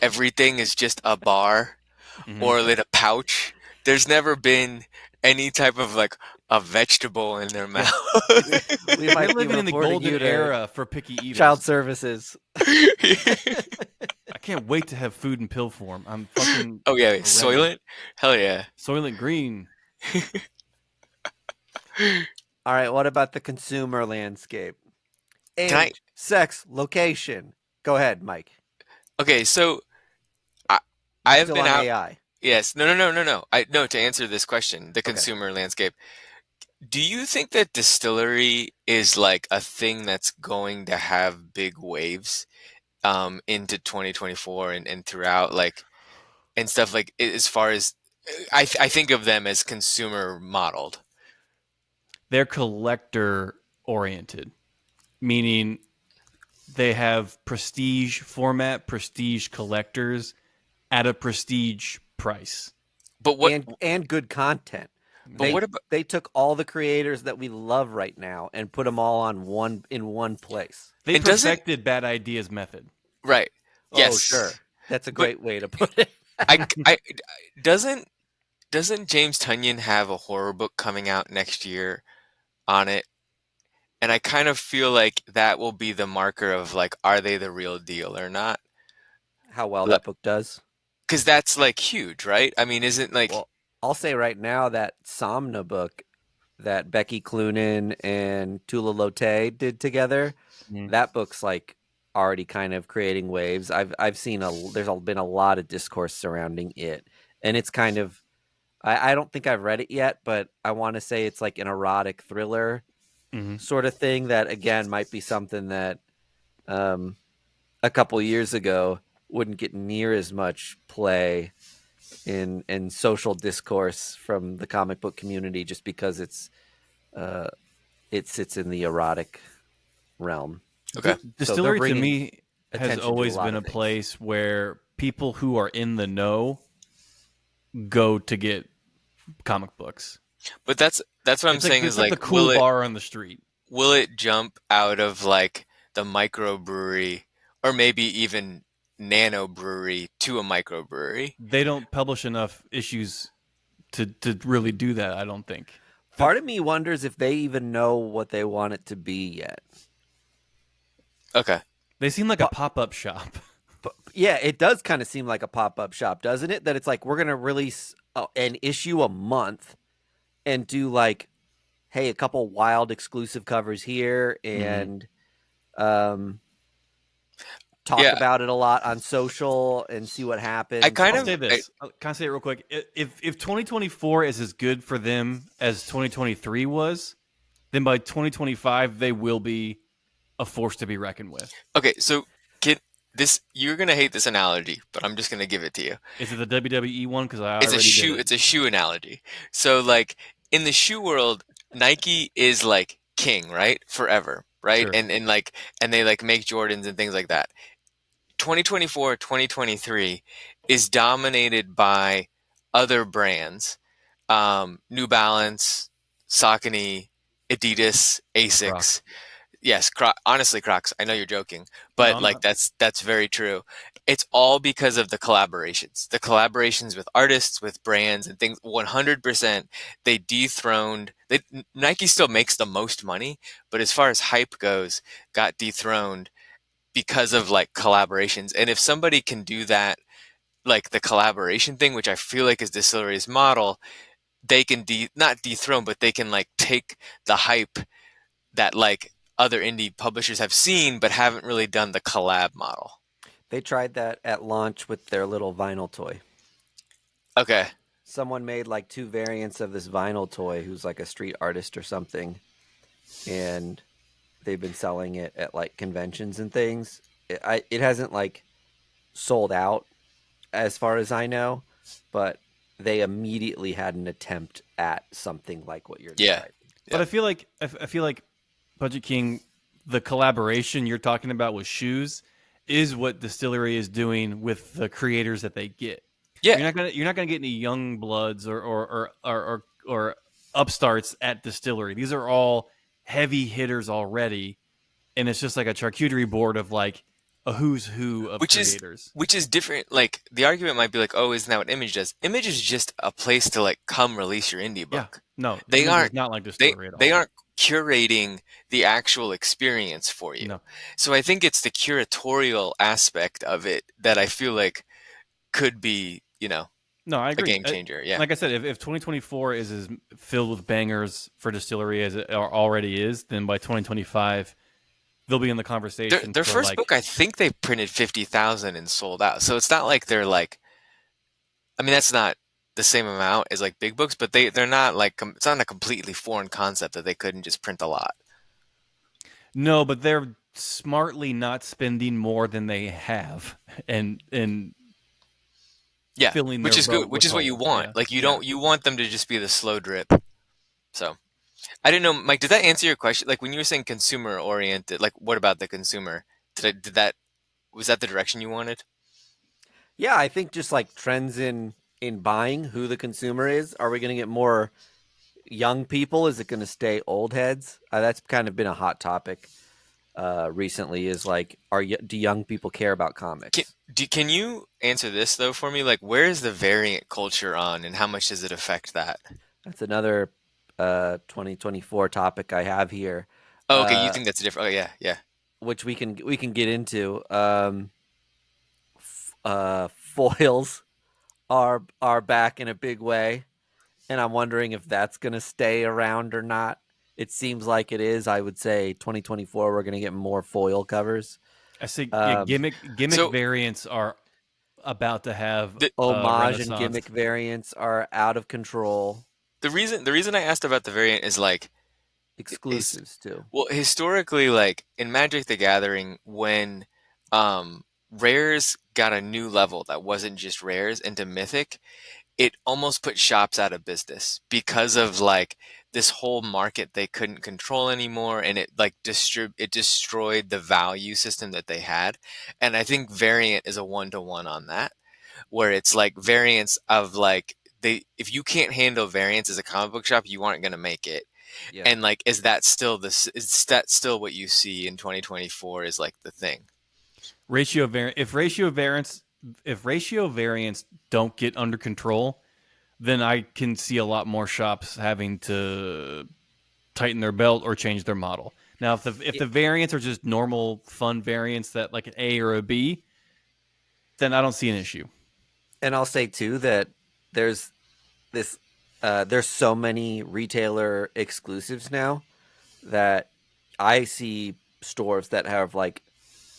Everything is just a bar Hmm. or in a pouch. There's never been any type of like a vegetable in their Yeah, mouth. it's We we're might be living in the reporting golden you to era for picky child eaters. services. I can't wait to have food in pill form. I'm fucking Oh yeah, ready. Soylent? Hell yeah. Soylent Green. All right, what about the consumer landscape? Can I Age, sex, location. Go ahead, Mike. Okay, so I You I have still been on out. AI? Yes, no. I no to answer this question, the Okay. consumer landscape. Do you think that distillery is like a thing that's going to have big waves into 2024 and throughout like and stuff like as far as I think of them as consumer modeled. They're collector oriented, meaning they have prestige format, prestige collectors at a prestige price. But what And good content. but They what about they took all the creators that we love right now and put them all on one place. They and doesn't perfected bad ideas method. right. Oh, Yes. sure. That's a But great way to put it. I doesn't James Tunyon have a horror book coming out next year on it? And I kind of feel like that will be the marker of like, are they the real deal or not? How well that book does. Because that's like huge, right? I mean, isn't like, Well, I'll say right now that Somna book that Becky Cloonan and Tula Lotay did together, Mm. that book's like already kind of creating waves. I've seen been a lot of discourse surrounding it, and it's kind of I don't think I've read it yet, but I want to say it's like an erotic thriller Mm-hmm. sort of thing that again might be something that um, a couple years ago wouldn't get near as much play in social discourse from the comic book community just because uh, it sits in the erotic realm. okay. So they're Distillery to bringing me has attention to a always lot been of a things. place where people who are in the know go to get comic books. But that's what I'm saying is It's like the like, cool bar on the street. will it jump out of like the microbrewery or maybe even nano brewery to a microbrewery? They don't publish enough issues to really do that, I don't think. Part of me wonders if they even know what they want it to be yet. Okay. They seem like a But, pop-up shop. but yeah, it does kind of seem like a pop up shop, doesn't it? That it's like we're gonna release an issue a month and do like, hey, a couple wild exclusive covers here Mm-hmm. and um, talk Yeah. about it a lot on social and see what I happens. kind I'll of, say this. Can I say it real quick? If 2024 is as good for them as 2023 was, then by 2025 they will be a force to be reckoned with. okay. So kid, you're going to hate this analogy, but I'm just going to give it to you. Is it the WWE one? Because I already did it. It's a shoe analogy. So like in the shoe world, Nike is like king, right? Forever, right? Sure. And like and they like make Jordans and things like that. 2024, 2023 is dominated by other brands. New Balance, Saucony, Adidas, Asics. Crocs. Yes, honestly, Crocs. I know you're joking, No, but I'm like not. that's very true. It's all because of the collaborations with artists, with brands, and things. 100%, they dethroned. Nike still makes the most money, but as far as hype goes, got dethroned because of like collaborations. And if somebody can do that, like the collaboration thing, which I feel like is Distillery's model, they can not dethrone, but they can like take the hype that like other indie publishers have seen but haven't really done the collab model. They tried that at launch with their little vinyl toy. Okay. Someone made like two variants of this vinyl toy who's like a street artist or something, and they've been selling it at like conventions and things. It hasn't like sold out as far as I know, but they immediately had an attempt at something like what you're Yeah. describing. But Yeah. I feel like Budget King, the collaboration you're talking about with shoes, is what Distillery is doing with the creators that they get. Yeah. You're not gonna get any young bloods or upstarts at Distillery. These are all heavy hitters already, and it's just like a charcuterie board of like a who's who of Which is creators. different. Like the argument might be like, oh, isn't that what Image does? Image is just a place to like come release your indie Yeah, book. no, They Image is aren't not like Distillery at all. they aren't curating the actual experience for you. No. So I think it's the curatorial aspect of it that I feel like could be, No, I a agree. game changer. Yeah. Like I said, if 2024 is as filled with bangers for Distillery as it already is, then by 2025, they'll be in the Their conversation their for first like book, I think they printed 50,000 and sold out. So it's not like they're like, I mean, that's not the same amount as like big books, but they're not like it's not a completely foreign concept that they couldn't just print a lot. no, but they're smartly not spending more than they have and Yeah, filling which their is good, boat which with is what you holes. want. Yeah. Like you Yeah. don't you want them to just be the slow drip. So I didn't know, Mike. Did that answer your question? Like when you were saying consumer oriented, like what about the consumer? Did that was that the direction you wanted? Yeah, I think just like trends in buying, who the consumer is. Are we going to get more young people? Is it going to stay old heads? That's kind of been a hot topic recently. Is like, do young people care about Can, comics? can you answer this though for me? Like where is the variant culture on, and how much does it affect that? That's another 2024 topic I have here, Oh, okay. You uh, think that's different? Oh, yeah, yeah. which we can get into. Foils are back in a big way, and I'm wondering if that's going to stay around or not. It seems like it is. I would say 2024 we're going to get more foil covers. I say yeah, Um, gimmick So variants are about to have the a Homage and renaissance. gimmick variants are out of control. the reason I asked about the variant is like his Exclusives too. well historically like in Magic the Gathering when rares got a new level that wasn't just rares into Mythic, it almost put shops out of business because of like this whole market they couldn't control anymore, and it like it destroyed the value system that they had. And I think variant is a one-to-one on that, where it's like variants of like they if you can't handle variants as a comic book shop, you aren't going to make it. Yeah. And like is that still what you see in 2024 is like the thing? Ratio variant if ratio variants don't get under control, then I can see a lot more shops having to tighten their belt or change their model. Now, if the variants are just normal fun variants that like an A or a B, then I don't see an issue. And I'll say too that there's this there's so many retailer exclusives now that I see stores that have like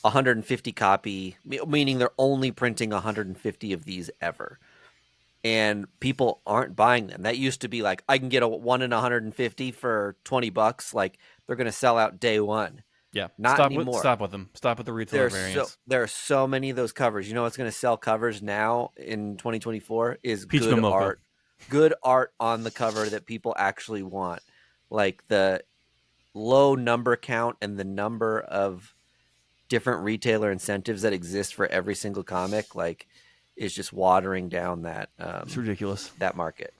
150 copy, meaning they're only printing 150 of these ever. And people aren't buying them. That used to be like, I can get a 1 in 150 for $20. Like they're going to sell out day one. Yeah, Not anymore. stop with them. Stop with the retailer variants. There are so many of those covers. You know what's going to sell covers now in 2024 is Peach good Momoko. art. Good art on the cover that people actually want. Like the low number count and the number of different retailer incentives that exist for every single comic, like, is just watering down It's ridiculous. that market.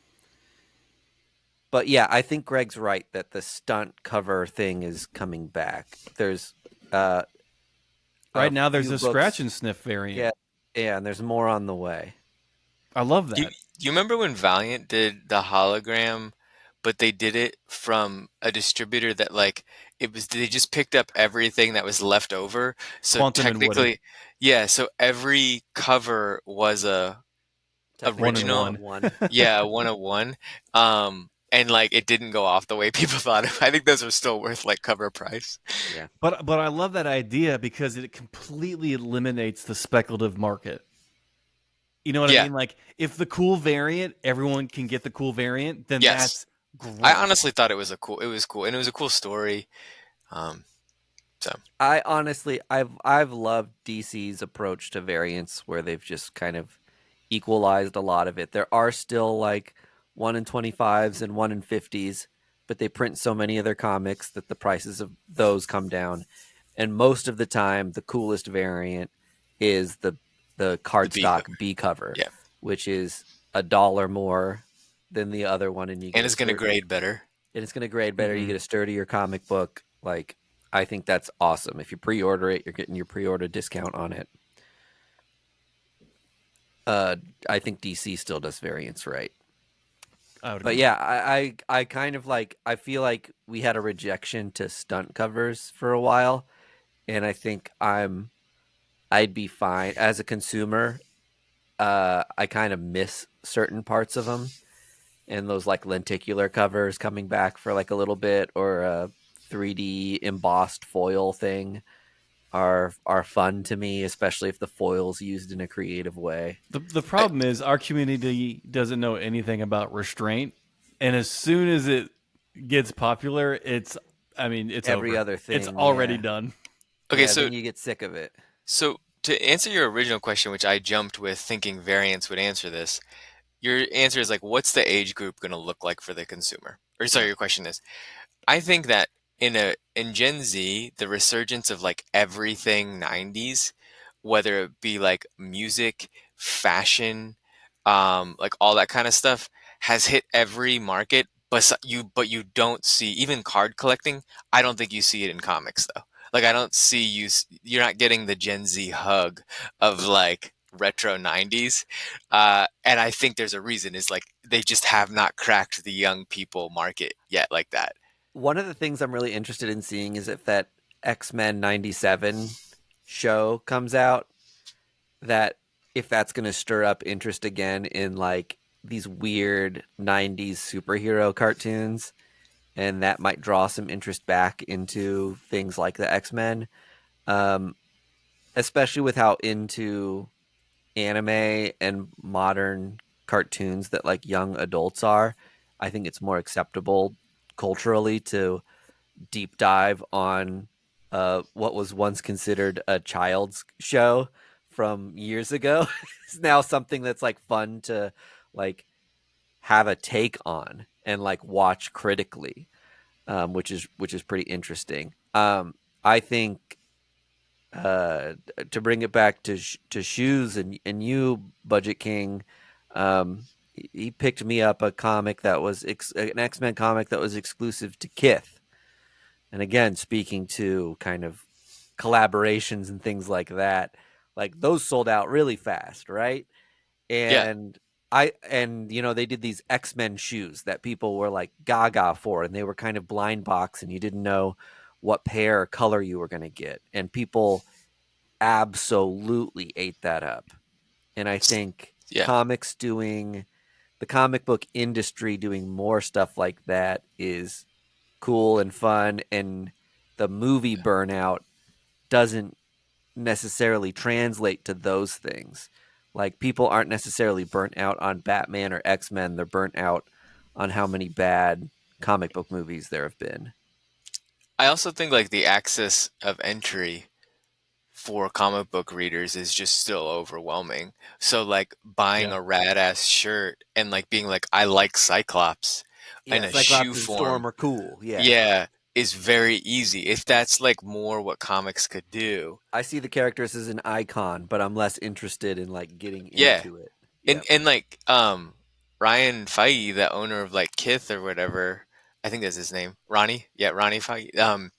But yeah, I think Greg's right that the stunt cover thing is coming back. There's Right now, there's few a books- scratch and sniff variant. yeah, and there's more on the way. I love that. You remember when Valiant did the hologram, but they did it from a distributor that like it was they just picked up everything that was left over. So Quantum and Woody. technically, yeah, so every cover was a original, One. yeah, 101. And like it didn't go off the way people thought. I think those are still worth like cover price. Yeah. But I love that idea because it completely eliminates the speculative market. You know what I Yeah. mean? Like if the cool variant, everyone can get the cool variant, then Yes. that's great. I honestly thought it was cool, and it was a cool story. So I honestly, I've loved DC's approach to variants, where they've just kind of equalized a lot of it. There are still like 1 in 25s and 1 in 50s, but they print so many of their comics that the prices of those come down. And most of the time, the coolest variant is the cardstock B cover, yeah, which is $1 more than the other one, and and it's going to grade better. And it's going to grade better. Mhm. You get a sturdier comic book. Like, I think that's awesome. If you pre-order it, you're getting your pre-order discount on it. I think DC still does variants right. But yeah, I kind of like, I feel like we had a rejection to stunt covers for a while, and I think I'd be fine as a consumer. I kind of miss certain parts of them, and those like lenticular covers coming back for like a little bit, or 3D embossed foil thing are fun to me, especially if the foil's used in a creative way. The problem is our community doesn't know anything about restraint, and as soon as it gets popular, it's Every over. other It's thing, already yeah. done. Okay, Yeah, then you get sick of it. so to answer your original question, which I jumped with thinking variants would answer this, your answer is like, what's the age group going to look like for the consumer? Or sorry, Yeah. your question is, I think that in Gen Z, the resurgence of like everything 90s, whether it be like music, fashion, like all that kind of stuff, has hit every market. But you don't see even card collecting. I don't think you see it in comics though. Like I don't see you're not getting the Gen Z hug of like retro 90s. And I think there's a reason is like they just have not cracked the young people market yet like that. One of the things I'm really interested in seeing is if that X-Men 97 show comes out, that if that's going to stir up interest again in like these weird 90s superhero cartoons, and that might draw some interest back into things like the X-Men, um, especially with how into anime and modern cartoons that like young adults are. I think it's more acceptable culturally to deep dive on what was once considered a child's show from years ago. It's now something that's like fun to like have a take on and like watch critically, which is pretty interesting. I think to bring it back to shoes and you, Budget King, he picked me up a comic that was an X-Men comic that was exclusive to Kith. And again, speaking to kind of collaborations and things like that, like those sold out really fast, right? Yeah. And they did these X-Men shoes that people were like gaga for, and they were kind of blind box, and you didn't know what pair or color you were going to get, and people absolutely ate that up. And I think Yeah. the comic book industry doing more stuff like that is cool and fun, and the movie burnout doesn't necessarily translate to those things. Like people aren't necessarily burnt out on Batman or X-Men, they're burnt out on how many bad comic book movies there have been. I also think like the access of entry for comic book readers is just still overwhelming. So like buying Yeah. a rad ass shirt and like being like, I like Cyclops in Yeah, a shoe Cyclops and Storm form, are cool. Yeah. yeah, is very easy. If that's like more what comics could do. I see the characters as an icon, but I'm less interested in like getting Yeah. into it. And Yep. like Ryan Feige, the owner of like Kith or whatever, I think that's his name. Ronnie? Yeah, Ronnie Feige.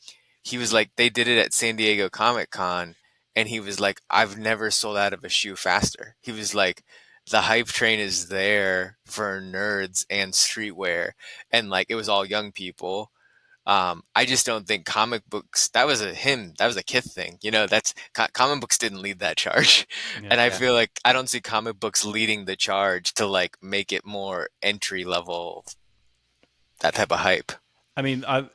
He was like they did it at San Diego Comic Con and he was like, I've never sold out of a shoe faster. He was like, the hype train is there for nerds and streetwear and like it was all young people. I just don't think comic books. That was a Kith thing. You know, comic books didn't lead that charge, Yeah. and I Yeah. feel like I don't see comic books leading the charge to like make it more entry level. That type of hype. I mean, I've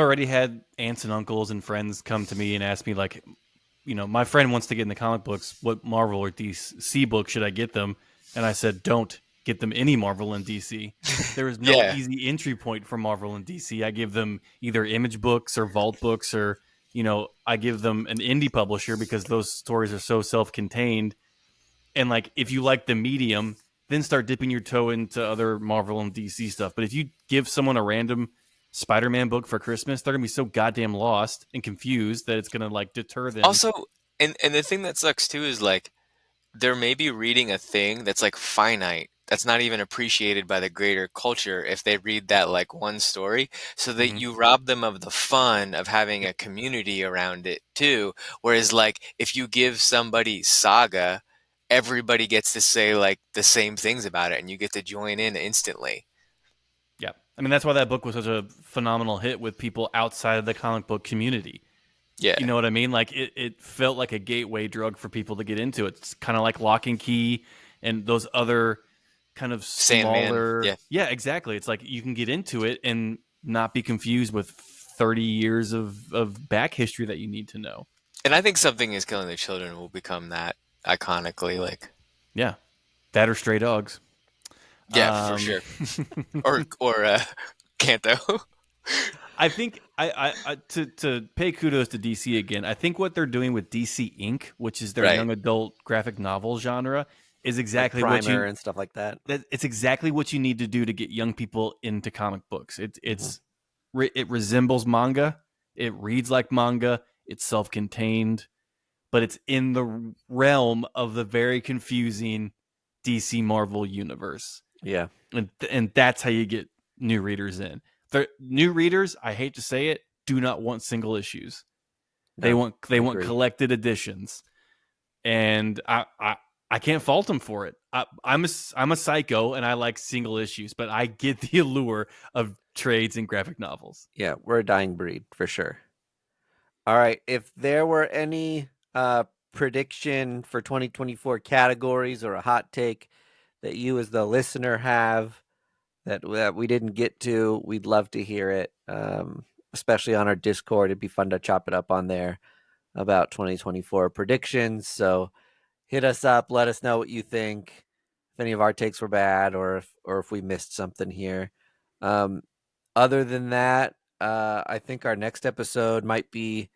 already had aunts and uncles and friends come to me and ask me like, my friend wants to get in the comic books. What Marvel or DC book should I get them? And I said, don't get them any Marvel and DC. There is no Yeah. easy entry point for Marvel and DC. I give them either Image books or Vault books, or I give them an indie publisher because those stories are so self-contained. And like, if you like the medium, then start dipping your toe into other Marvel and DC stuff. But if you give someone a random Spider-Man book for Christmas, they're gonna be so goddamn lost and confused that it's gonna like deter them. Also, and the thing that sucks too is like they're maybe reading a thing that's like finite that's not even appreciated by the greater culture if they read that like one story so that Mhm. you rob them of the fun of having a community around it too, whereas like if you give somebody Saga, everybody gets to say like the same things about it and you get to join in instantly. Yeah. I mean, that's why that book was such a phenomenal hit with people outside of the comic book community. Yeah. You know what I mean? Like it felt like a gateway drug for people to get into it. It's kind of like Lock and Key and those other kind of Sandman. smaller. Yeah. Yeah, exactly. It's like you can get into it and not be confused with 30 years of back history that you need to know. And I think Something Is Killing the Children will become that iconically, like, Yeah, that or Stray Dogs. yeah, for sure. Or Kanto. I think to pay kudos to DC again. I think what they're doing with DC Inc., which is their Right. young adult graphic novel genre, is exactly like what Primer you. and stuff like that. It's exactly what you need to do to get young people into comic books. It resembles manga. It reads like manga. It's self-contained, but it's in the realm of the very confusing DC Marvel universe. Yeah. And that's how you get new readers in. The new readers, I hate to say it, do not want single issues. They want collected editions. And I can't fault them for it. I'm a psycho and I like single issues, but I get the allure of trades and graphic novels. Yeah, we're a dying breed for sure. All right, if there were any prediction for 2024 categories or a hot take that you as the listener have that we didn't get to, we'd love to hear it, especially on our Discord. It'd be fun to chop it up on there about 2024 predictions. So hit us up, let us know what you think, if any of our takes were bad or if we missed something here. Other than that, I think our next episode might be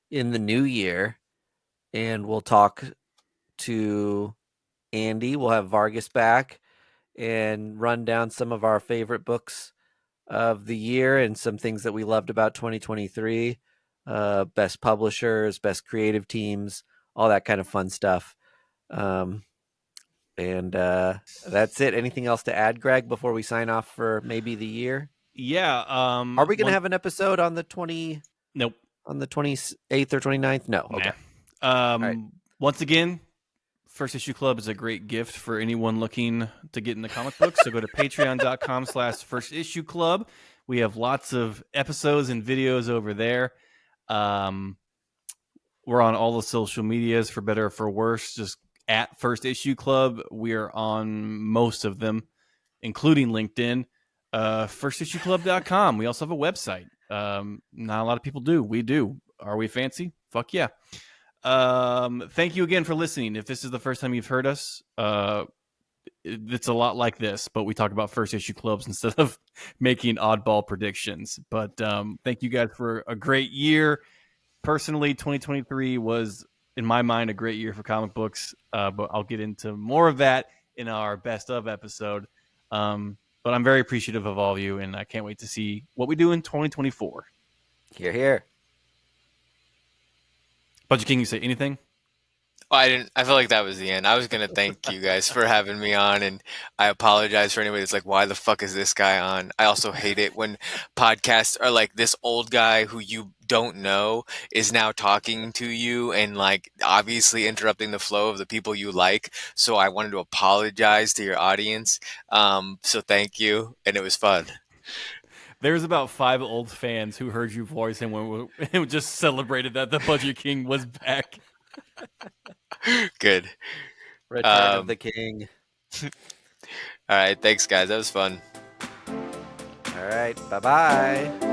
in the new year, and we'll talk to Andy. We'll have Vargas back and run down some of our favorite books of the year and some things that we loved about 2023, best publishers, best creative teams, all that kind of fun stuff. And that's it. Anything else to add, Greg, before we sign off for maybe the year? Yeah. Are we going to have an episode on the 20? Nope. On the 28th or 29th? No. Okay. Nah. Once again, First Issue Club is a great gift for anyone looking to get into comic books. So go to patreon.com/First Issue Club. We have lots of episodes and videos over there. We're on all the social medias, for better or for worse, just at First Issue Club. We are on most of them, including LinkedIn. FirstIssueClub.com. We also have a website. Not a lot of people do. We do. Are we fancy? Fuck yeah. Thank you again for listening. If this is the first time you've heard us, it's a lot like this, but we talk about First Issue Clubs instead of making oddball predictions. But thank you guys for a great year. Personally, 2023 was, in my mind, a great year for comic books, but I'll get into more of that in our best of episode. But I'm very appreciative of all of you, and I can't wait to see what we do in 2024. Hear, hear. Budget King, you say anything? Oh, I didn't. I felt like that was the end. I was gonna thank you guys for having me on, and I apologize for anybody that's like, "Why the fuck is this guy on?" I also hate it when podcasts are like, this old guy who you don't know is now talking to you and like obviously interrupting the flow of the people you like. So I wanted to apologize to your audience. So thank you, and it was fun. There's about 5 old fans who heard you voice and we just celebrated that the Budget King was back. Good. Return of the King. All right. Thanks, guys. That was fun. All right. Bye-bye.